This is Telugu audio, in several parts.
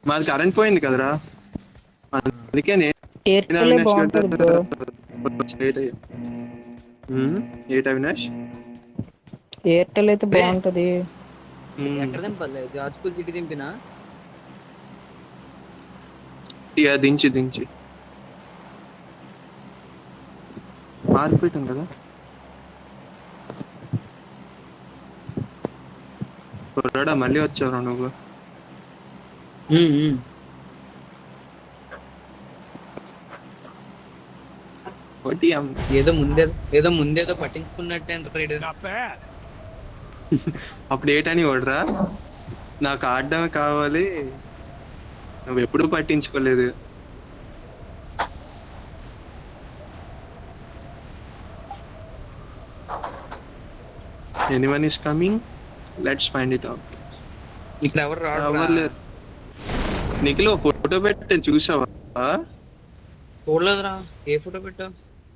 మాది కరెంట్ పోయింది కదరా, అందుకే నేను ఎయిర్టెల్ అవినాష్ బాగుంటది బ్రో. గారి ఏట అవినాష్ ఎయిర్టెల్ అయితే రే బాగుంటది. ఎక్కడ దింపాలి? జార్జ్ స్కూల్ సిటీ దింపినా? దించి దించి మారిపోయటం కదా. కుర్రాడా మళ్ళీ వచ్చావురా నువ్వు? ఒకటి ఏదో ముందేదో పట్టించుకున్నట్టే అంటారు. అప్పుడు ఏటని వాడరా, నాకు ఆడడమే కావాలి, నువ్వు ఎప్పుడూ పట్టించుకోలేదు. Anyone is coming, let's find it out. ఇక్కడ ఎవరు రాడు. నిఖిల్ ఫోటో పెట్టి చూసావా? చూడలేదురా. ఏ ఫోటో పెట్టావు?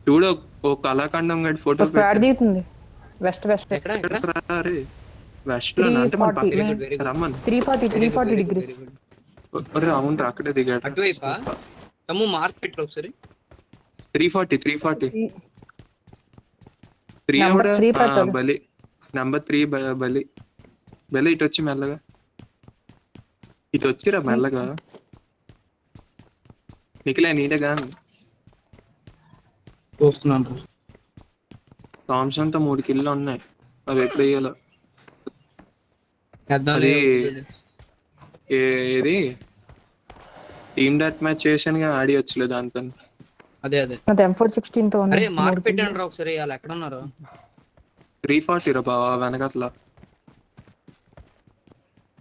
చూడు, ఓ కళాఖండం గడి ఫోటో స్క్వాడ్ దిగుతుంది. వెస్ట్ ఎక్కడ? వెస్ట్ లో అంటే మన పక్కన రమ్మను. 340 degrees. అవునరా, అక్కడే దిగాడు. అటువైపా తమ్ము మార్క్ పెట్టు ఒకసారి. 340 బలి నంబర్ 3 బలి ఇటు వచ్చి మెల్లగా, ఇటు వచ్చిరా మెల్లగా. నిఖిలే నీడగా చూస్తున్నాను. థామ్సన్ తో 3 కిల్లు ఉన్నాయి, అవి ఎప్పుడు వేయాలో. అది ఏది టీమ్ డెత్ మ్యాచ్ చేసాను, ఆడి వచ్చలేదు దాంతో. అదే M416 తో అరే మార్క్ పెట్టండి రా ఒకసారి. వాళ్ళు ఎక్కడ ఉన్నారు? 340 రా బావా, వెనకట్లా.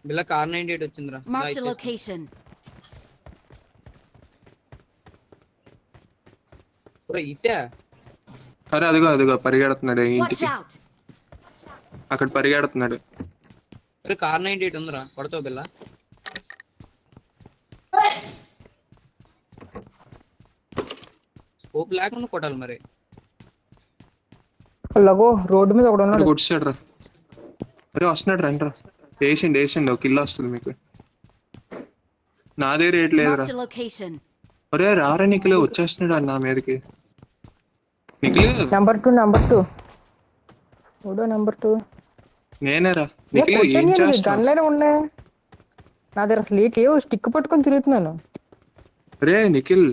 బిల్ల కార్ 98 వచ్చిందిరా. ఇటే అరే అదిగో పరిగెడుతున్నాడు ఇంటికి, అక్కడ పరిగెడుతున్నాడు. అరే కార్ 98 ఉందిరా, కొడతావు బిల్ల. స్కోప్ లేకుండా కొట్టాలి మరి. లగో రోడ్డు మీద ఒకడు ఉన్నాడు. కొట్టాడు రా. అరే వస్తున్నాడు, రండి రా. వేసిండు ఒక కిల్ వస్తుంది మీకు. నా దగ్గర రేట్ లేదురా. అరే రారా నిఖిల్, వచ్చేస్తున్నాడు నా మీదకి. నిఖిల్ నెంబర్ 2 నేనేరా. నిఖిల్ ఏం చేస్తావు? గన్లనే ఉన్నాయి నా దగ్గర. అసలు లేవు, స్టిక్ పట్టుకొని తిరుగుతున్నాను. అరే నిఖిల్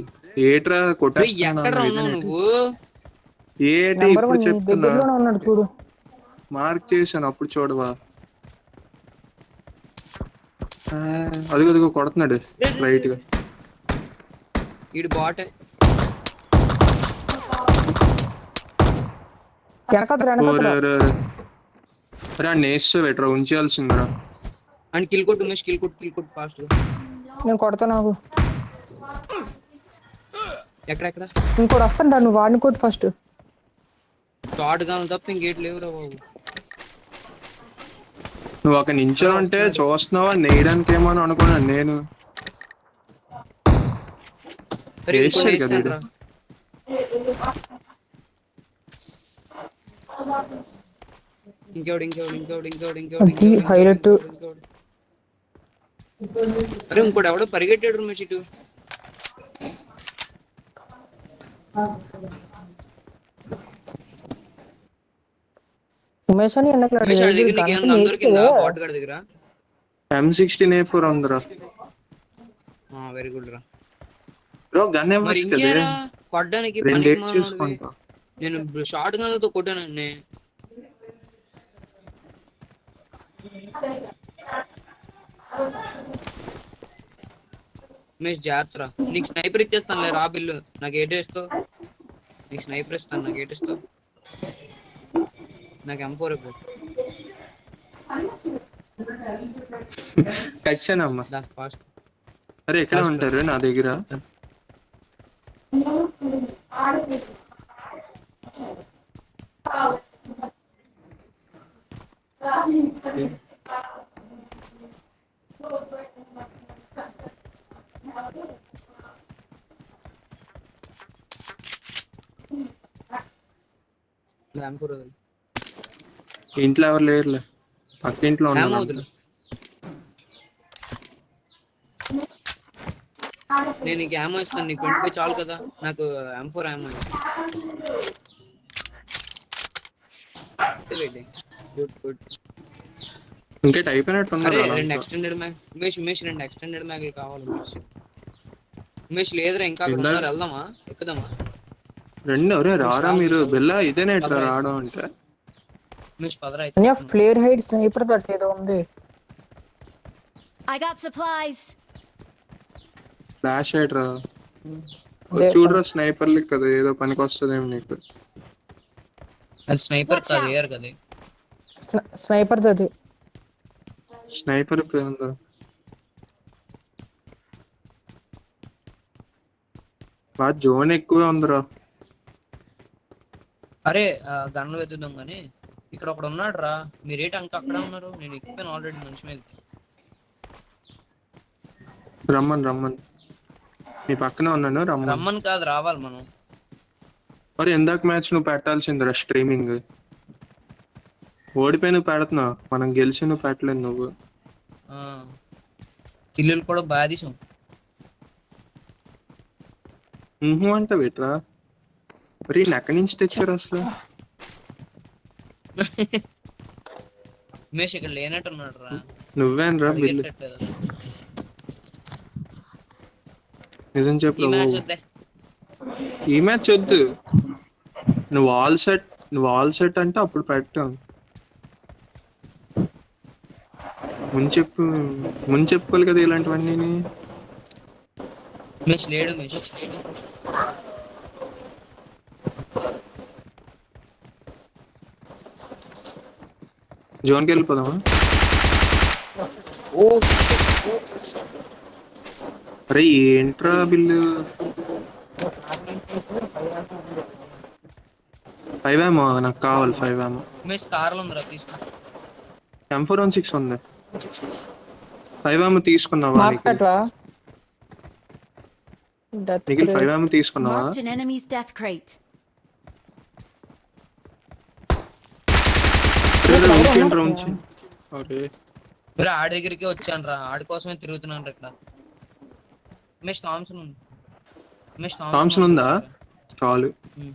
ఏట్రా ఎక్కడ ఉన్నావు నువ్వు? ఏంటి ఇప్పుడు చెప్తున్నా, దగ్గరలోనే ఉన్నాడు చూడు. మార్క్ చేశాను అప్పుడు చూడవా? అదిగో కొడుతున్నాడు రైట్ గా. ఈడు బాట్. నేస్తూ పెట్టరా, ఉంచాల్సిందిరా. అండ్ కిల్ కొట్టు ఫాస్ట్ గా. నేను కొడతా. నాకు ఎక్కడ ఇంకోటి వస్తాను, నువ్వు వాడిని కొట్టు ఫస్ట్. షార్ట్ గన్ తప్ప ఇంకేట్ లేవురా బాబు. నువ్వు ఒక నించో అంటే చూస్తున్నావా, నేయడానికి ఏమో అనుకున్నాను నేను. ఇంకోటి హైలైట్. అరే ఇంకోటి ఎవడో పరిగెట్టాడు రమేష్ ఇటు. ఉమేష్ అని M16A4 ఉందిరా. వెరీ గుడ్ రా. బ్రో గన్ మరి ఇంకేరా కొట్టడానికి నేను షార్ట్ గన్ తో కొట్టానండి. ఉమేష్ జాగ్రత్త. నీకు స్నైపర్ ఇచ్చేస్తాను లే రా బిల్లు. నాకు ఏటేస్తావు? నీకు స్నైపర్ ఇస్తాను, నాకు ఏటేస్తావు? నాకు M4 ఇవ్వు. కచ్చానమ్మా. ఫాస్ట్. అరే ఎక్కడ ఉంటారు నా దగ్గర? ఇంట్లో ఎవరు లేరులే, పక్క ఇంట్లో ఉన్నారు. నేను నీకు యామో ఇస్తాను, నీకు 25 చాలు కదా, నాకు M4 యామో వెయిటింగ్. Good good. ఇంకేట్ అయిపోయినట్టు అరే ఉన్నారు రెండు అలా. ఎక్స్టెండెడ్ మ్యాగ్ ఉమేష్ రెండు ఎక్స్టెండెడ్ మ్యాగ్లు కావాలి ఉమేష్ లేదురా ఇంకా అక్కడ ఇందా ఉన్నారు, వెళ్దామా ఎక్కుదామా? రెండు ఒరే ఉమేష్ రారా రా మీరు ఉమేష్ బిల్లా ఇదేనేట్రా పదరా అయితే, రావడం అంటే. ఉమేష్ పదరా అయితే అన్య ఎక్కుదాం. ఫ్లేర్ హైడ్ స్నైపర్ దట్ ఏదో ఉంది. I got supplies. ఫ్లాష్ అయిట్రా దే చూడరా, స్నైపర్లకి కదా ఏదో పనికి వస్తుందేమో నీకు. అది స్నైపర్ Watch కాదు, out. ఏఆర్ కదా. స్నైపర్ అది. స్నైపర్ ఇప్పుడు ఉందా? బాగా జోన్ ఎక్కువే ఉందిరా. అరే గన్ను వెతుద్దాం కానీ ఇక్కడ ఒకడు ఉన్నాడు రా, మీరేట ఇంకా అక్కడే ఉన్నారు, నేను ఎక్కిపోయాను ఆల్రెడీ మంచి మీదకి. రమ్మని రమ్మని మీ పక్కనే ఉన్నాను, రమ్మని. రమ్మని కాదు, రావాలి మనం. మరి ఎందాక మ్యాచ్ నువ్వు పెట్టాల్సిందిరా స్ట్రీమింగ్. ఓడిపోయి నువ్వు పెడుతున్నావు, మనం గెలిచి నువ్వు పెట్టలేదు నువ్వు. కిల్లులు కూడా బాగా తీసాం. అంటే పెట్టరా మరి ఎక్కడి నుంచి తెచ్చారు అసలు? ఉమేష్ ఇక్కడ లేనట్టున్నాడు రా, నువ్వేనరా బిల్లు? అడిగేటట్లేదు. నిజం ఈ చెప్పు. మ్యాచ్ వద్దే. ఈ మ్యాచ్ వద్దు, నువ్వు ఆల్ సెట్ అంటే అప్పుడు పెట్టాం. ముందు చెప్పుకోవాలి కదా ఇలాంటివన్నీ. ఉమేష్ లేడు, ఉమేష్ జోన్కి వెళ్ళిపోదామా? ఓ అరే ఏంట్రా బిల్లు? 5 ఏమో నాకు కావాలి, 5 ఏమో. ఉమేష్ కార్లు ఉందిరా, తీసుకో. M416 ఉంది, 5 ఏమో తీసుకున్నావా? మార్కెట్రా డెత్ నిఖిల్ 5 ఏమో తీసుకున్నావా? Marked an enemy's death crate. ఉంచి. అరే మీరు ఆడి దగ్గరికి వచ్చాను రా, ఆడి కోసమే తిరుగుతున్నాను రా ఇక్కడ. ఉమేష్ థామ్సన్ ఉంది, ఉమేష్ థామ్సన్ ఉందా? చాలు. ఉమ్.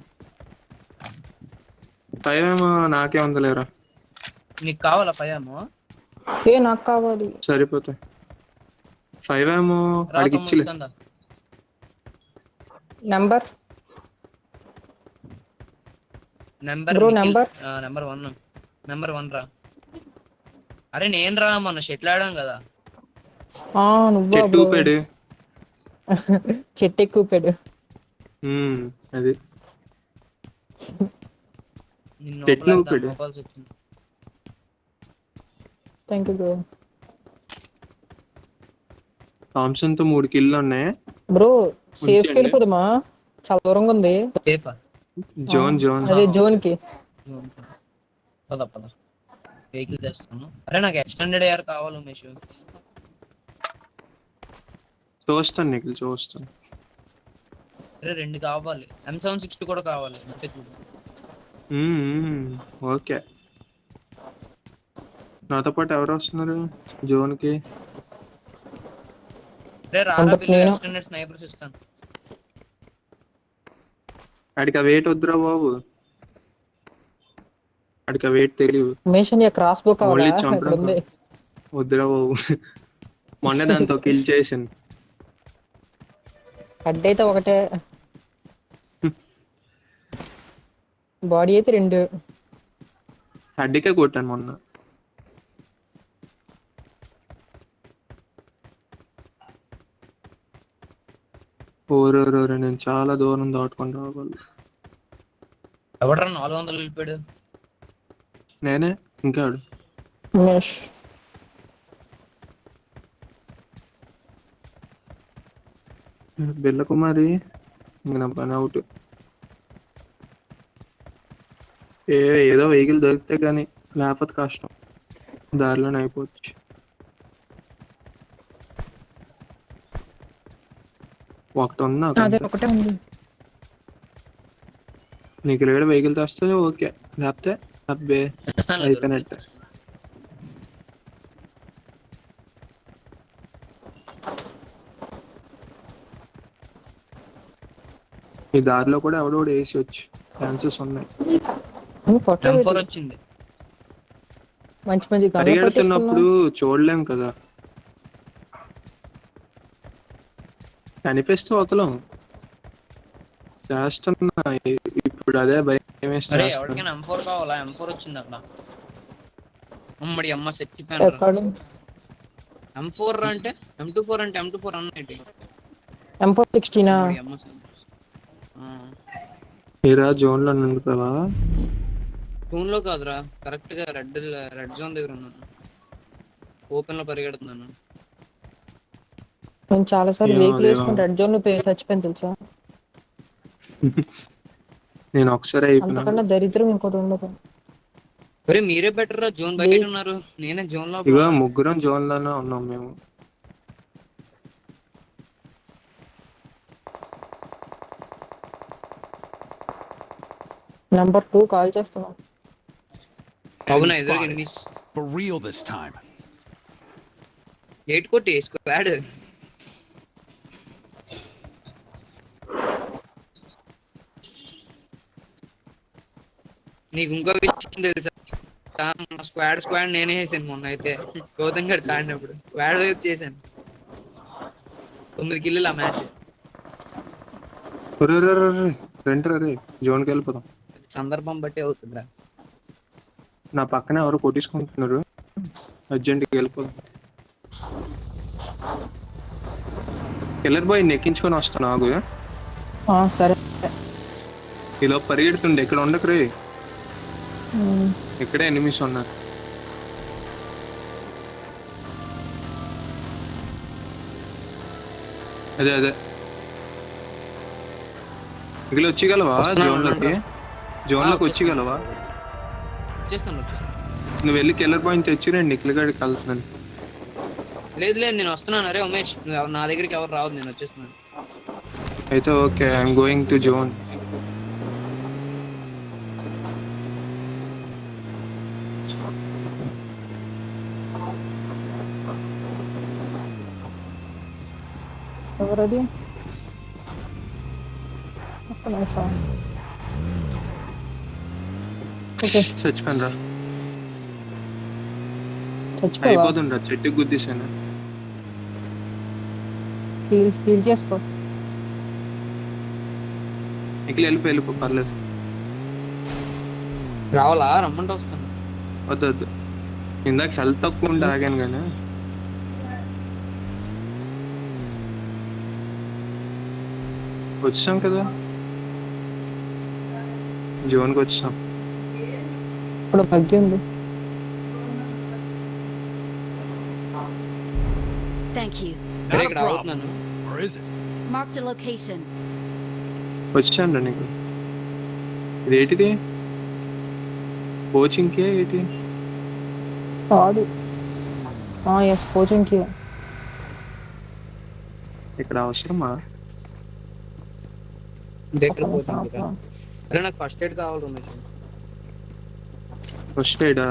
5 ఏమో నాకే ఉందలేరా. నీకు కావాలా పయామో? నాకు కావాలి. సరిపోతాయి. 5 ఏమో అడిగి ఇచ్చిలే. నెంబర్ నెంబర్ బ్రో, నెంబర్ 1 రా. అరే నేను రా, మొన్న షెటిల్ ఆడాం కదా. నువ్వు చెట్టు ఊపాడు. చెట్టు ఎక్కువ పెడు. అది నిన్ను చెట్లు ఊపాడు. లోపాల్సి వచ్చింది. Thank you bro. థామ్సన్ తో 3 కిల్లు ఉన్నాయి బ్రో సేఫ్ కి వెళ్ళిపోదామా? చాలా దూరంగా ఉంది. సేఫా? జోన్ అదే జోన్ కి. పద వెహికల్ చేస్తాను. అరే నాకు ఎక్స్టెండెడ్ ఏఆర్ కావాలి ఉమేష్. చూస్తాను నిఖిల్, చూస్తాను. అరే 2 కావాలి, M760 కూడా కావాలి. చూడు ఓకే. నాతో పాటు ఎవరు వస్తున్నారు జోన్కి? అరే రారా బిల్లు, ఎక్స్టెండెడ్ స్నైపర్స్ ఇస్తాను. అడికి ఆ వెయిట్ వద్దురా బాబు, అడికి ఆ వెయిట్ తెలియదు. మిషన్ క్రాస్ బో కావాలా? వద్దురా బాబు, మొన్న దాంతో కిల్ చేసాను. హెడ్ అయితే ఒకటే, బాడీ అయితే 2. హెడ్కే కొట్టాను మొన్న. ఓరోరోరే, నేను చాలా దూరం దాటుకొని రావాలి. ఎవడరా 400 వెళ్ళిపోయాడు? నేనే. ఇంకాడు ఉమేష్. బిల్ల కుమారి ఇంక నా పని అవుట్. ఏదో వెహికల్ దొరికితే కానీ, లేకపోతే కష్టం, దారిలోనే అయిపోవచ్చు. ఒకటి ఉందా? అదే ఒకటే ఉంది. నీకు లేడు వెహికల్ తెస్తే ఓకే, లేకపోతే అబ్బే అయిపోయినట్టు. ఈ దారిలో కూడా ఎవడో వేసి వచ్చి ఛాన్సెస్ ఉన్నాయి. పొట్ట M4 వచ్చింది. మంచి మంచి గన్లు పరిగెడుతున్నప్పుడు పట్టేసుకున్నావు. చూడలేం కదా, కనిపిస్తే వదలం చేస్తున్నా. ఇప్పుడు అదే భయం వేసి అరే చేస్తున్నా. ఎవరికైనా M4 కావాలా? M4 వచ్చింది అక్కడ. అమ్మడి అమ్మ చచ్చిపోయాను. ఎక్కడ M4 అంటే M24 అంటే M24 అన్నట్టు. M416 అమ్మడి అమ్మ మీరా జోన్ లో నిండిపోవా? జోన్ లో కాదురా, కరెక్ట్ గా రెడ్ జోన్ దగ్గర ఉన్నాను. ఓపెన్ లో పరిగెడుతున్నాను. నేను చాలా సార్లు ఏమో వెహికల్ అదేమో. వేసుకుని రెడ్ జోన్ లో చచ్చిపోయాను తెలుసా. నేను ఒకసారి అయిపోయినా. అంతకన్నా దరిద్రం ఇంకోటి ఉండదు. ఒరే మీరే బెటర్ రా, జోన్ బయట ఉన్నారు. నేనే జోన్ లో ఇగో ముగ్గురం జోన్ లోనే ఉన్నాం మేము. నెంబర్ 2 కాల్ చేస్తున్నాం. అవునా Enemy ఎదురుగా spotted. Enemies. For real this time. 8 కొట్టి స్క్వాడ్. నీకు ఇంకో విషయం తెలుసా? స్క్వాడ్ నేనే వేసాను మొన్న అయితే. గౌతమ్ గారు ఆడినప్పుడు స్క్వాడ్ వైపు చేశాను. 9 కిల్లులు ఆ మ్యాచ్. రే జోన్కి వెళ్ళిపోదాం. సందర్భం బట్టి అవుతుందిరా. నా పక్కనే ఎవరు కొట్టించుకుంటున్నారు, అర్జెంట్కి వెళ్ళిపోదాం. కిల్లర్ బాయ్ ఎక్కించుకొని వస్తాను ఆగు. సరే. ఇలా పరిగెడుతుండే ఇక్కడ ఉండకు రే. ఇక్కడే ఎనిమిస్ ఉన్నారు. అదే అదే ఇక్కడ వచ్చేయగలవా? జోన్లోకి వచ్చేయగలవా? వచ్చేస్తాను. నువ్వు వెళ్ళి కిల్లర్ పాయింట్ తెచ్చిరండి, నిఖిల్ గారికి వెళ్తున్నాను. లేదు నేను వస్తున్నాను. అరే ఉమేష్ నా దగ్గరికి ఎవరు రావద్దు, నేను వచ్చేస్తున్నాను. అయితే okay, I'm going to zone. ఎవరది? ఒక్క నిమిషం. ఓకే చచ్చిపోయాను రా. చచ్చిపోవా? అయిపోతుండ్రా, చెట్టుకి గుద్దేశాను. హీల్ చేసుకో. నిఖిల్ వెళ్ళిపో పర్లేదు. రావాలా? రమ్మంటే వస్తాను. వద్దు ఇందాక హెల్త్ తక్కువ ఉంటే ఆగాను కానీ. వచ్చాం కదా, జోన్కి వచ్చాం. ఇప్పుడు బగ్గి ఉంది. Thank you. అరే Not a ఇక్కడ problem. అవుతున్నాను. Or is it? Marked a location. వచ్చాను రా నీకు. ఇదేంటిది? కోచింగ్కే ఏంటి? కాదు. ఎస్ కోచింగ్కి. ఇక్కడ అవసరమా? దగ్గర పోతుంది. అరే నాకు ఫస్ట్ ఎయిడ్ కావాలి రమేష్. ఫస్ట్ ఎయిడా?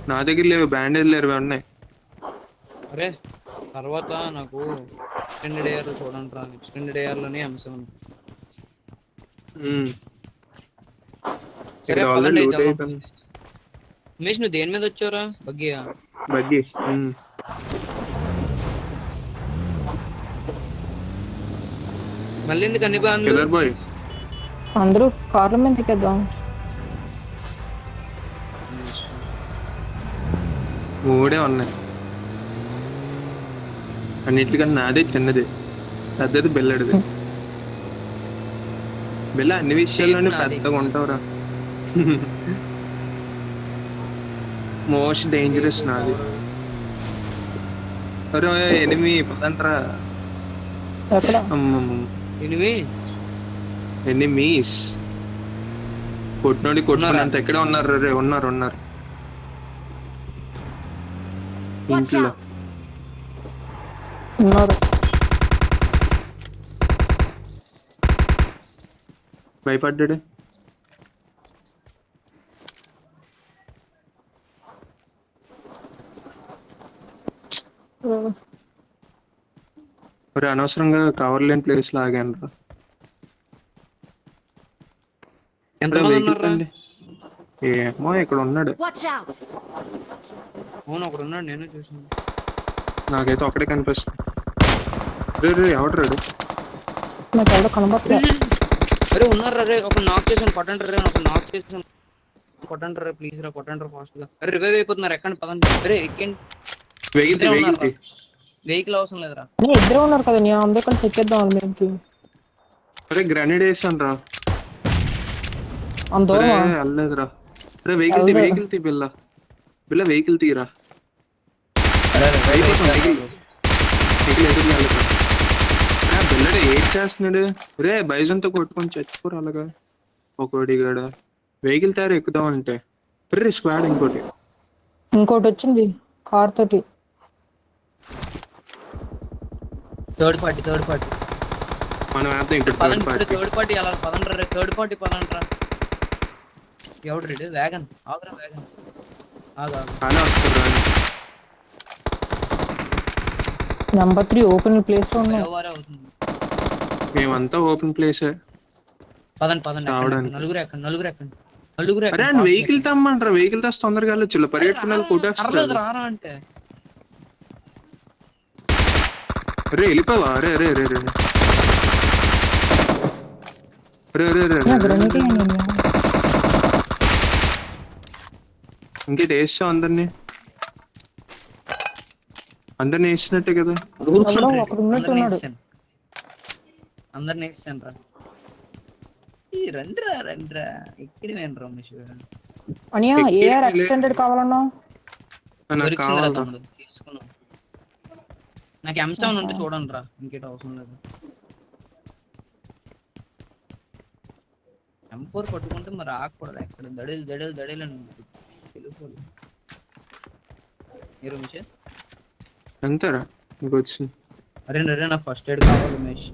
నా దగ్గర లేవు, బ్యాండేజ్ లేరు ఉన్నాయి. అరే తర్వాత నాకు ఎక్స్టెండెడ్ ఏఆర్ చూడండి రా. ఎక్స్టెండెడ్ ఏఆర్ లోనే M7. సరే ఇక్కడ ఆల్రెడీ పదండి లూట్ అయితే. అయిపోయింది. ఉమేష్ నువ్వు దేని మీద వచ్చావురా? బగ్గియా? బగ్గి. మళ్ళీ ఎందుకు అన్ని బాగుంది? కిల్లర్ బాయ్ అందరూ కార్ల మీద ఎక్కేద్దాం. మూడే ఉన్నాయి. అన్నిటికన్నా నాదే చిన్నది, పెద్దది బెల్లడిది. బెల్ల అన్ని విషయాల్లోనే పెద్దగా ఉంటావురా. మోస్ట్ డేంజరస్ నాది. అరే ఎనిమి పదంట్రా. ఎక్కడ? ఎనిమి ఎనిమీస్ కొట్టినంత ఎక్కడ ఉన్నారు రే? ఉన్నారు Watch ఇంట్లో. out. ఉన్నారు. భయపడ్డాడు. మరి అనవసరంగా కవర్ లేని ప్లేస్ లో ఆగాను రా. ఉన్నారా? తిప్పండి. ఏమో ఇక్కడ ఉన్నాడు. Watch out! అవును ఒకడు ఉన్నాడు, నేను చూసాను. నాకైతే ఒకటే కనిపిస్తుంది. రే రే ఎవడ్రాడు? నాకు ఎవడో కనబడతా. అరే ఉన్నారా రే, ఒక నాక్ చేసాను కొట్టండి రే, ఒక నాక్ చేసాను కొట్టండి రే, ప్లీజ్ రా కొట్టండి ఫాస్ట్ గా. అరే రివైవ్ అయిపోతున్నారు, ఎక్కండి పదండి. అరే ఎక్కండి, వెహికల్ అవసరం లేదురా. ఇద్దరే ఉన్నారు కదా, నేను అందరికీ చెక్ చేద్దాం మీకు. అరే గ్రానైడ్ వేసాను రా. అంత అరే దూరమా? వెళ్ళలేదురా. అరే వెహికల్ తీ బిల్ల వెహికల్ తీరా. బిల్లడు ఏం చేస్తున్నాడు? రే బైజంతో కొట్టుకొని చచ్చిపోరు అలాగా. ఒకటిగాడ వెహికల్ తయారు ఎక్కుదాం అంటే రే స్క్వాడ్ ఇంకోటి వచ్చింది కార్ తోటి. థర్డ్ పార్టీ మనం వేద్దాం ఇక్కడ థర్డ్ పార్టీ అలా పదండ్రా రే, థర్డ్ పార్టీ పదండ్రా. ఎవడు రెడీ? వ్యాగన్ ఆగరా, వ్యాగన్ ఆగా. అలా వస్తారు. నెంబర్ 3 ఓపెన్ ప్లేస్ లో ఉన్నాం. అవుతుంది. మేమంతా ఓపెన్ ప్లేసే. పదండి నలుగురు ఎక్కండి. అరే అండ్ వెహికల్ తమ్మంటారా? వెహికల్ తెస్తే తొందరగా వెళ్ళొచ్చు. పరిగెట్టుకున్న కొట్టేస్తారు. రారా అంటే రే వెళ్ళిపోవా? రే రే రే రే రే రే రే ఇంకేటి వేసావు? అందరినీ వేసినట్టే కదా. అందరిని వేసాను రా. రండిరా ఇక్కడ వేయండి రమేష్. అనియా ఏఆర్ ఎక్స్టెండెడ్ కావాలన్నా నాకు కావాలి. తీసుకున్నాం. నాకు M7 ఉంటే చూడండి రా, ఇంకేట అవసరం లేదు. M4 పట్టుకుంటే మరి ఆగకూడదు, ఎక్కడ దడేలని వెళ్ళిపోదు. ఏ రమేష్? అంతేరా ఇంకొచ్చింది. అరే నా ఫస్ట్ ఎయిడ్ కావాలి రమేష్.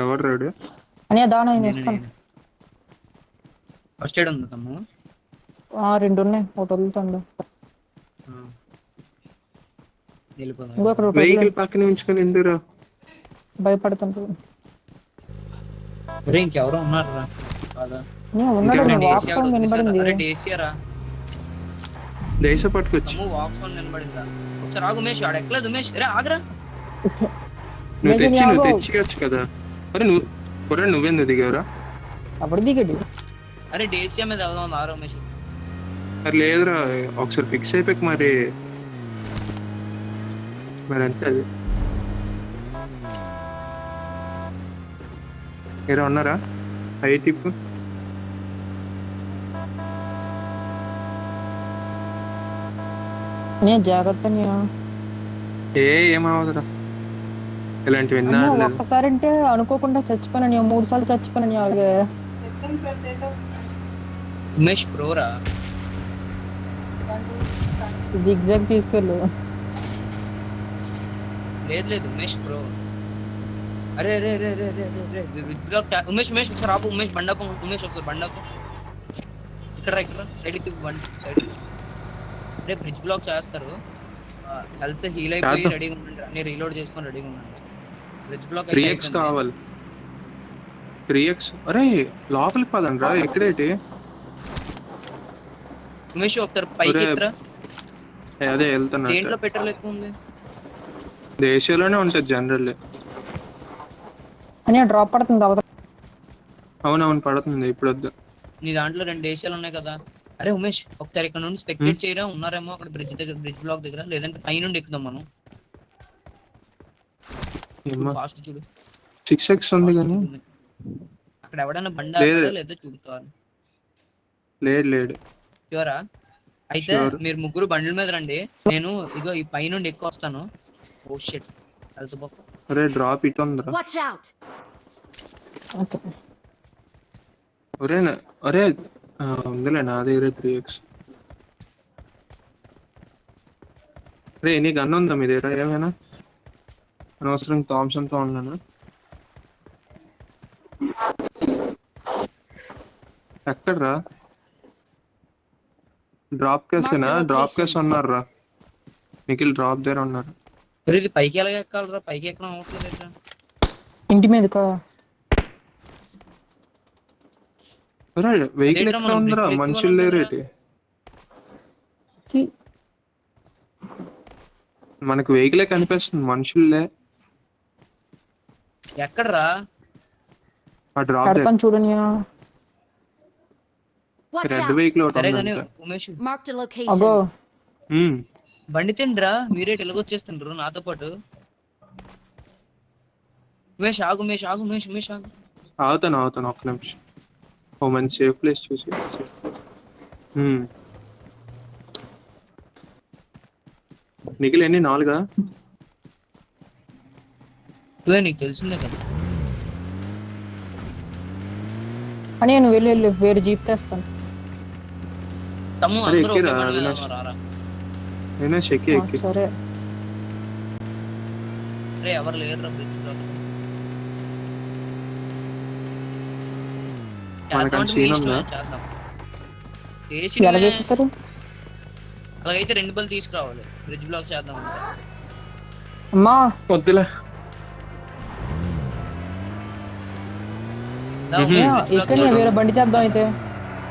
ఎవరు రాడు? అనియా దానా ఇస్తాను. ఫస్ట్ ఎయిడ్ ఉంది తమ్ము. 2 ఉన్నాయి, ఒకటి వదులుతాను. వెహికల్ పక్కన ఉంచుకొని ఎందుకురా భయపడుతుంటారు. ఇంకెవరో ఉన్నారు రా. దేశ పట్టుకొచ్చి ఒకసారి ఆగు ఉమేష్, ఆడ ఎక్కలేదు ఉమేష్. రే ఆగరా, నువ్వు తెచ్చియచ్చు కదా. అరే నువ్వెందుకు దిగావురా? అప్పుడు దిగడి. అరే డేసియా మీద వెళ్దాం ఆరు ఉమేష్. అరే లేదురా, ఒకసారి ఫిక్స్ అయిపోయి మరి అంతే. అది మీరు ఉన్నారా? హై టిప్ జాగ్రత్త. ఏమవుతురా ఇలాంటివి విన్నా. ఒక్కసారి అంటే అనుకోకుండా చచ్చిపోయినా, 3 సార్లు చచ్చిపోయినా. అలాగే ఉమేష్ ప్రోరా జిగ్జాగ్ తీసుకెళ్ళు. లేదు ఉమేష్ బ్రో. అరే రే రే రే రే రే ఉమేష్ ఒకసారి ఆపు. ఉమేష్ బండపు. ఉమేష్ ఒకసారి బండపు. ఇక్కడ సైడ్ కి బండి సైడ్. రే బ్రిడ్జ్ బ్లాక్ చేస్తారు. హెల్త్ హీల్ అయిపోయి రెడీగా ఉండండి, అన్ని రీలోడ్ చేసుకొని రెడీగా ఉండండి. బ్రిడ్జ్ బ్లాక్ 3x కావాలి. 3x. అరే లోపలికి పదండి రా. ఎక్కడేటి ఉమేష్ ఒకసారి పైకి ఎక్కరా. అదే వెళ్తున్నా. దేంట్లో పెట్రోల్ ఎక్కువ ఉంది? దేశంలోనే ఉంటుంది జనరల్. అని డ్రాప్ పడుతుంది. అవునవును పడుతుంది. ఇప్పుడు వద్దు. నీ దాంట్లో 2 దేశాలు ఉన్నాయి కదా. అరే ఉమేష్ ఒకసారి ఇక్కడ నుండి స్పెక్టేట్ చేయరా. ఉన్నారేమో అక్కడ బ్రిడ్జ్ బ్లాక్ దగ్గర, లేదంటే పై నుండి ఎక్కుదాం మనం. ఫాస్ట్ చూడు. 6x ఉంది కానీ అక్కడ ఎవడైనా బండి ఆపాడా లేదో చూడుకోవాలి. లేడు చూరా. అయితే మీరు ముగ్గురు బండ్ల మీద రండి, నేను ఇగో ఈ పై నుండి ఎక్కువ వస్తాను. ఓ షిట్ వెళ్తా. అరే డ్రాప్ ఇట్ ఉందిరా. Watch out! అరే ఉందిలే నా దగ్గర 3x. రే నీ గన్ ఉందా మీ దగ్గర? ఏమైనా అనవసరం థామ్సన్తో ఉన్నాను. ఎక్కడ్రా? డ్రాప్ కేసేనా? డ్రాప్ కేసు ఉన్నారు రా. నిఖిల్ డ్రాప్ దగ్గర ఉన్నారు. ఇది పైకి ఎలాగ ఎక్కాలరా? పైకి ఎక్కడం అవ్వట్లేదు. ఇంటి మీద వెహికల్ అదేంట్రా ఎక్కడ మనం ఉందిరా? bridge లో మనుషులు ఎక్కి లేరేటి? మనకు వెహికలే కనిపిస్తుంది, మనుషుల్లే. ఎక్కడరా? ఆ డ్రాప్ పెడతాను చూడనియా. Watch red out! వెహికల్ ఒకటి సరే కానీ ఉందంట. ఉమేష్ Marked a అగో location. ఉమ్, బండి తిండ్రా, మీరే ఎలాగొచ్చేస్తుండ్రు నాతో పాటు. ఉమేష్ ఆగు, ఉమేష్ ఆగు, ఉమేష్ ఆగు. ఆగుతాను ఒక్క నిమిషం. ఓ మంచి సేఫ్ ప్లేస్ చూసి. ఉమ్. నిఖిల్ ఎన్ని 4? ఇవే నీకు తెలిసిందే కదా. అని నేను వెళ్ళి వేరే జీప్ తెస్తాను. తమ్ము అరే అందరూ ఒకే ఎక్కిరా బండి మీద అవినాష్. వెళ్దాం రారా. నేనే ఎక్కి సరే రే ఎవరు లేరురా బ్రిడ్జ్ లో. మనకు చేద్దాం అంటే మీ సీన్ ఇష్టమే, ఉందా? చేద్దాం. ఎలా చేసి చెప్తారు? అలాగైతే 2 బళ్ళు తీసుకురావాలి, బ్రిడ్జ్ బ్లాక్ చేద్దాం అంటే. అమ్మా వద్దులే. దా మ్హూ. ఉమేష్, bridge block ఇక్కడ చేద్దాం. వేరే బండి చేద్దాం అయితే.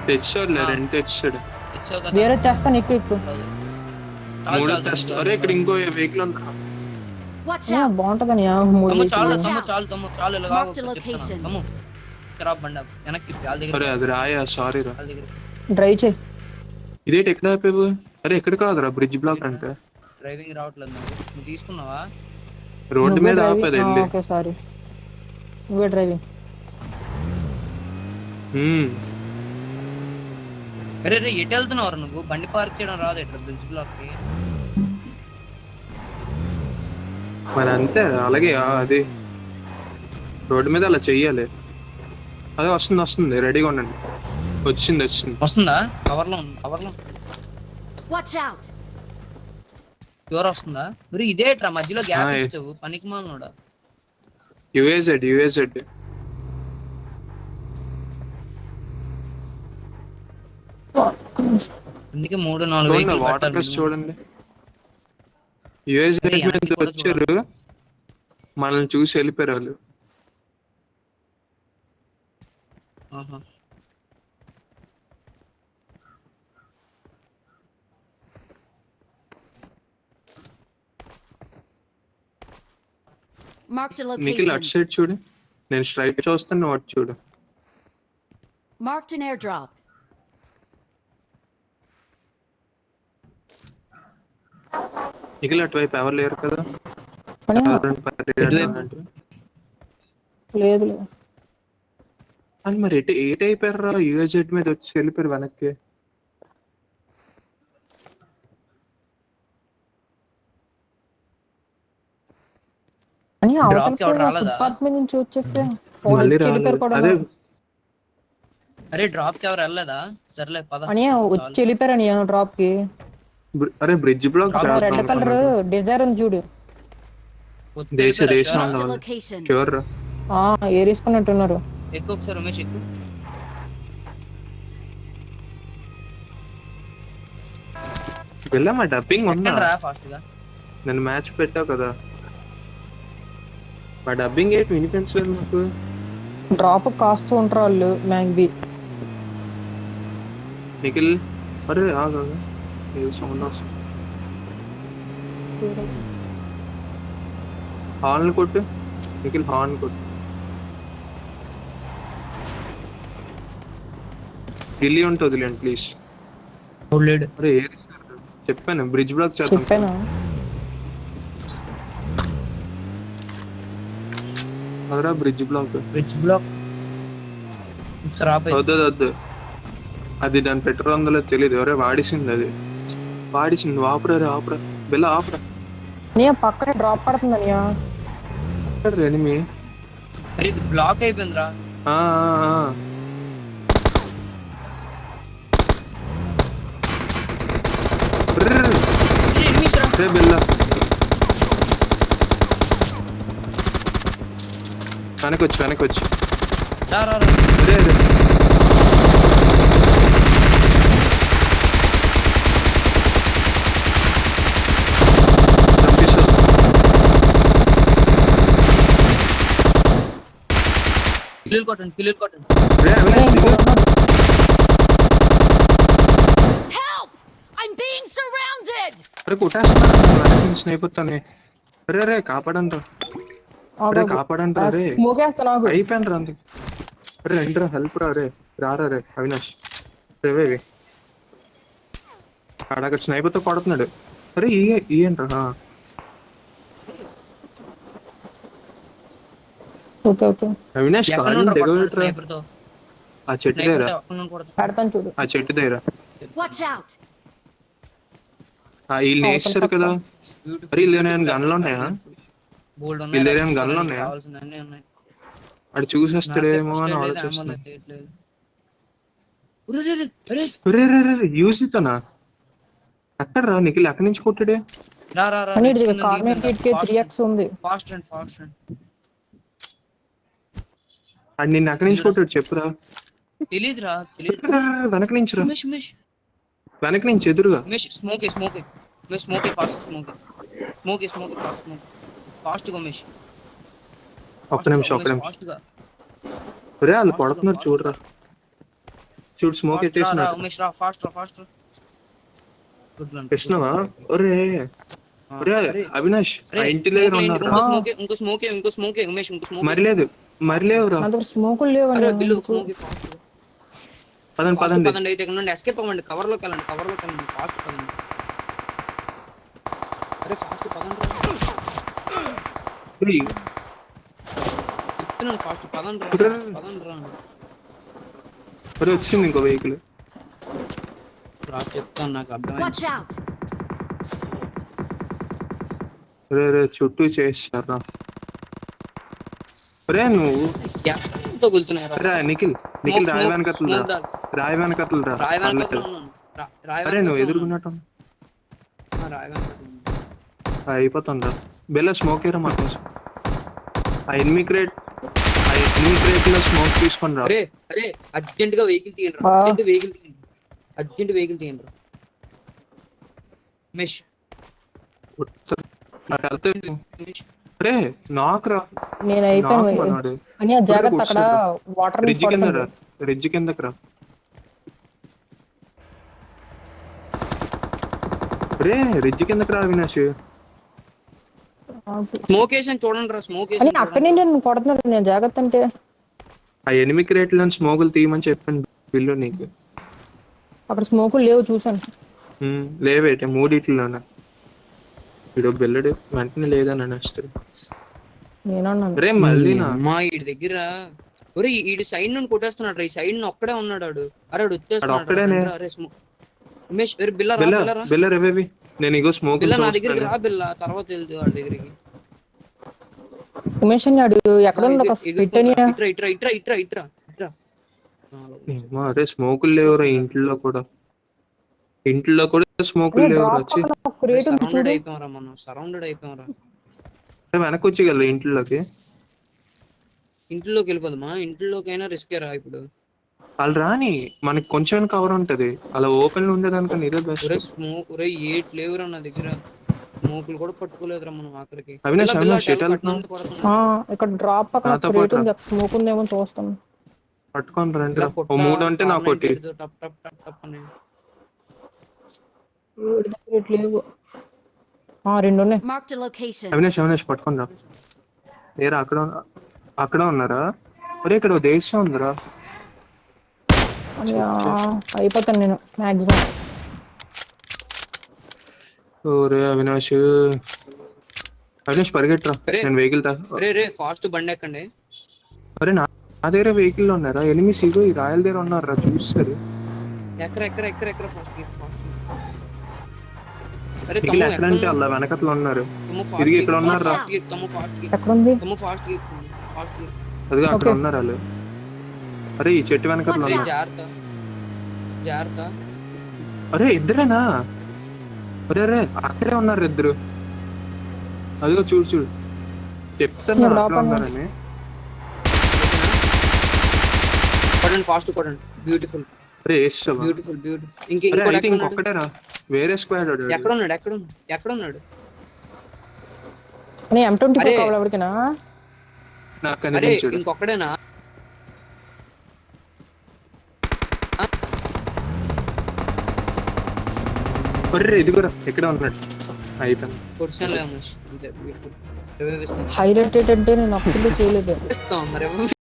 తెచ్చాడులే, ఆ. 2 తెచ్చాడు. తెచ్చావు కదా. వేరే తెస్తాను, ఎక్కువ ఎక్కువ. చాలు, 3 చాలు, తెస్తా. చాలు, అరే ఇక్కడ చాలు. ఇంకో వెహికల్ ఉందా? Watch ఆ, out! బాగుంటదని తమ్ము చాలు, మూడు తమ్ము చాలు, తమ్ము చాలు. ఇలాగా Mark the ఒకసారి చెప్తాను location. తమ్ము. ఇక్కడ బండి వెనక్కి వాళ్ళ దగ్గర, అరే అది రాయా, సారీ రా. వాళ్ళ దగ్గర. డ్రైవ్ చేయి. ఇదేంటి ఎక్కడ ఆపేవు? అరే ఎక్కడ కాదురా బ్రిడ్జ్ బ్లాక్ అంటే. డ్రైవింగ్ రావట్లేదు నాకు. నువ్వు తీసుకున్నావా? రోడ్డు నువ్వే మీద డ్రైవింగ్. ఆపేది వెళ్ళి. ఓకే సారీ, నువ్వే డ్రైవింగ్. ఉమ్. అరే రే ఎటు వెళ్తున్నావు నువ్వు? బండి పార్క్ చేయడం రాదు ఇట్లా బ్రిడ్జ్ బ్లాక్ కి. మరి అంతే, అలాగే అది రోడ్డు మీద అలా చెయ్యాలి. అదే వస్తుంది, రెడీగా ఉండండి. వచ్చింది. వస్తుందా? కవర్లో ఉంది, కవర్లో. Watch out! ప్యూర్ వస్తుందా? మరి ఇదేట్రా మధ్యలో గ్యాప్ ఆ, ఇచ్చావు, పనికి మాలినోడా. యుఏజెడ్. అందుకే 3-4 చూడండి వెహికల్ వాటర్ పెట్టాలి ప్లస్ minimum. చూడండి. యుఏజెడ్ వెనక్కి మీద కూడా వచ్చారు, మనల్ని చూసి వెళ్ళిపోయారు వాళ్ళు. ఆహా. Marked a Nikhil location. అటు సైడ్ చూడు, నేను స్ట్రైట్ చూస్తాను, నువ్వు అటు చూడు. Marked an airdrop. నిఖిల్ అటువైపు ఎవరు లేరు కదా? అని ఎవరైనా పరిగెడతారు అంటే. లేదు అది మరి ఎటు అయిపోయారా? యుఏజెడ్ మీద వచ్చి వెళ్ళిపోయారు వెనక్కి. అని Drop కి ఎవరు రాలేదా? ఫుట్పాత్ మీద నుంచి వచ్చేస్తే మళ్ళీ వచ్చి వెళ్ళిపోయారు రాలేదు. కూడా. అదే అరే డ్రాప్ కి ఎవరు వెళ్ళలేదా? సర్లే పద. అని వచ్చి వెళ్ళిపోయారని డ్రాప్ కి. అరే bridge block Drop red colour Dzire ఉంది చూడు. దేశం Marked a ఉండాలి. location. షూర్ రా. ఏరేసుకున్నట్టున్నారు. ఎక్కువ ఒకసారి ఉమేష్ ఎక్కువ. వెళ్ళామా? డబ్బింగ్ ఉందా? ఎక్కండి రా ఫాస్ట్ గా. నేను మ్యాచ్ పెట్టావు కదా, మా డబ్బింగ్ ఏంటి వినిపించలేదు నాకు. డ్రాప్ కాస్తూ ఉంటారు వాళ్ళు మ్యాగ్బీ. నిఖిల్ అరే ఆగా, ఏదో సౌండ్ వస్తుంది. హార్న్ కొట్టు నిఖిల్, హార్న్ కొట్టు. ఢిల్లీ ఉంటుంది వదిలేండి ప్లీజ్. లేడు. అరే చెప్పాను బ్రిడ్జ్ బ్లాక్ చేద్దాం. చెప్పాను. అదరా బ్రిడ్జ్ బ్లాక్. బ్రిడ్జ్ బ్లాక్ ఒకసారి ఆపేయ్. వద్దు, అది దాని పెట్రోల్ ఉందో తెలియదు, ఎవరే వాడిసింది. అది వాడిసింది. ఆపురా బెల్ల ఆపురా. పక్కనే డ్రాప్ పడుతుందనియా. ఎనిమి అరే ఇది బ్లాక్ అయిపోయిందిరా. ఎనిమిస్ రా. బెల్ల వెనకొచ్చి రా. అరే కిల్లులు కొట్టండి. అవినాష్ దిగు. I'm being surrounded. అరే కొట్టేస్తున్నా స్నేహితుతానే. అరే రే కాపాడండి రా. అరే కాపాడండి రా రే. స్మోక్ వేస్తా నాకు. అయిపోయాను రా అందుకు. అరే రండి రా హెల్ప్ రా రే. రారా రే అవినాష్ రేవేవి అక్కడ స్నైపర్తో కొడుతున్నాడు. అరే ఏంట్రా ఓకే ఓకే అవినాష్ కాదు దిగబెట్టరా స్నైపర్ తో ఆ చెట్టు దగ్గర. పెడతాను చూడు. ఆ చెట్టు దగ్గర Watch out. వీళ్ళు వేస్తారు కదా. అరే వీళ్ళు ఏమైనా గన్లు ఉన్నాయా? బోల్డ్ వీళ్ళు ఏమైనా గన్లు ఉన్నాయి ఉన్నాయా? కావాల్సిన అన్నీ ఉన్నాయి. అటు చూసేస్తాడేమో అని అమ్మ ఆలోచిస్తున్నా. లేదు. అరే అరే రే రే రే యూసితోనా ఎక్కడ రా నిఖిల్ ఎక్కడి నుంచి కొట్టాడే? రా రా రా కానీ కార్నర్ కిట్ కి 3x ఉంది. ఫాస్ట్ రండి అది నిన్ను ఎక్కడి నుంచి కొట్టాడు చెప్పురా. తెలీదురా తెలీదు. వెనక నుంచి రా. ఉమేష్ ఉమేష్ వెనక నుంచి ఎదురుగా. ఉమేష్ స్మోక్ ఫాస్ట్ గా ఉమేష్. ఒక్క నిమిషం ఫాస్ట్ గా రే వాళ్ళు కొడుతున్నారు చూడరా. చూడు స్మోక్ ఎత్తేసిన ఉమేష్ రా ఫాస్ట్ రా. Good one. కృష్ణవా? ఒరే ఒరే అవినాష్ ఆ ఇంటి దగ్గర ఉన్నారు. ఇంకో స్మోక్ ఉమేష్ ఇంకో స్మోక్. మరి లేవురా. నా దగ్గర స్మోకులు లేవు. అరే బిల్లు స్మోక్ ఫాస్ట్. పదండి అయితే ఇక్కడ నుండి ఎస్కేప్ అవ్వండి. కవర్ లోకి వెళ్ళండి ఫాస్ట్ పదండి. అరే ఫాస్ట్ పదండి ఏయ్, చెప్తున్నాను ఫాస్ట్ పదండి రా. ఒరే వచ్చింది ఇంకో వెహికల్. చెప్తాను నాకు అర్థమైంది. Watch out. రే చుట్టూ చేస్తారా. రే నువ్వు ఎంతో గుల్తున్నాయి రా నిఖిల్ రాయి వెనకత్తులు రా. అరే నువ్వు ఎదుర్కొన్నట్టు అయిపోతుందా? బెల్ల స్మోక్ ఏరా మా కోసం. ఆ ఎనిమి క్రేట్ లో స్మోక్ తీసుకొని రా. అరే అర్జెంట్ గా వెహికల్ తీయండి. ఉమేష్ రే నాకు రా. నేను అయిపోయాను. అని ఆ జాగ్రత్త అక్కడ వాటర్ రిడ్జ్ కింద రా. రిడ్జ్ కిందకి రా. రే రిడ్జ్ కిందకి రా అవినాష్. స్మోక్ వేసాను చూడండి రా. అని అక్కడి నుండి నేను కొడుతున్నాడు. నేను జాగ్రత్త అంటే ఆ ఎనిమి క్రేట్లో స్మోకులు తీయమని చెప్పాను బిల్లు నీకు. అక్కడ స్మోకులు లేవు చూసాను. లేవేటే మూడిట్లోనా. వీడు బెల్లడు వెంటనే లేదని అనేస్తాడు. నేనన్నాను రే మళ్ళీ అమ్మా వీడి దగ్గర ఒరే ఈడు సైడ్ నుండి కొట్టేస్తున్నాడు రా. ఈ సైడ్ నుండి ఒక్కడే ఉన్నాడు ఆడు. అరే వాడు వచ్చేస్తున్నాడు. అరే ఉమేష్ బిల్ల రేవేవి నేను ఇగో స్మోక్ బిల్ల నా దగ్గరికి రా. బిల్ల తర్వాత వెళ్తూ వాడి దగ్గరికి. ఉమేష్ అన్నాడు ఎక్కడ అరే స్మోకులు లేవురా. ఇంట్లో కూడా స్మోకులు లేవురా. వచ్చి సరౌండెడ్ అయిపోయారా. వెనక్కి వచ్చి గల ఇంట్లోకి వెళ్ళిపోదామా? ఇంట్లోకైనా రిస్క్ రా ఇప్పుడు. వాళ్ళు రాని మనకి కొంచెం కవర్ ఉంటది. అలా ఓపెన్ ఉండేదానికన్నా ఇదే బెస్ట్. స్మోక్ ఏట్ లేవురా నా దగ్గర. స్మోకులు కూడా పట్టుకోలేదురా మనం ఆఖరికి. ఇక్కడ డ్రాప్ పక్కన స్మోక్ ఉందేమో చూస్తాం. పట్టుకొని రండి. ఓ 3 అంటే నాకు ఒకటి. రెండు ఉన్నాయి. Marked a location. అవినాష్ పట్టుకొని రా. ఏరా అక్కడ ఉన్నారా? ఒరే ఇక్కడ దేశం ఉందిరా. అయిపోతాను నేను మాక్సిమం. ఓరే అవినాష్ పరిగెట్టరా. నేను వెహికల్ ఫాస్ట్ బండి ఎక్కండి. అరే నా దగ్గర వెహికల్ లో ఉన్నారా? ఎనిమిస్ ఇగో ఈ రాయల దగ్గర ఉన్నారా చూస్తారు. ఎక్కడ ఫాస్ట్. అరే ఎక్కడంటే అలా వెనకట్లో ఉన్నారు. ఇది ఇక్కడ ఉన్నారు రా. అదిగా అక్కడ ఉన్నారు వాళ్ళు. అరే ఈ చెట్టు వెనకట్లో ఉన్నారు. అరే ఇద్దరేనా? అరే అక్కడే ఉన్నారు ఇద్దరు. అదిగో చూడు చెప్తున్నారు అక్కడ ఉన్నారని. ఫాస్ట్ కొడండి. బ్యూటిఫుల్. అరే బ్యూటిఫుల్. ఇంకొకటేరా వేరే స్క్వాడ్. ఎక్కడ ఉన్నాడు? M24 కావాలి ఎవరికైనా? నాకు కనిపించాడు. ఇంకొకడేనా? ఒర్రే ఇదిగురా ఎక్కడ ఉన్నాడు అయిపోయింది. పొజిషన్ లే ఉమేష్ అంతే రివైవ్ ఇస్తాం హైలైట్ అంటే నేను అప్పుడు చేయలేదు. ఇస్తాం మరి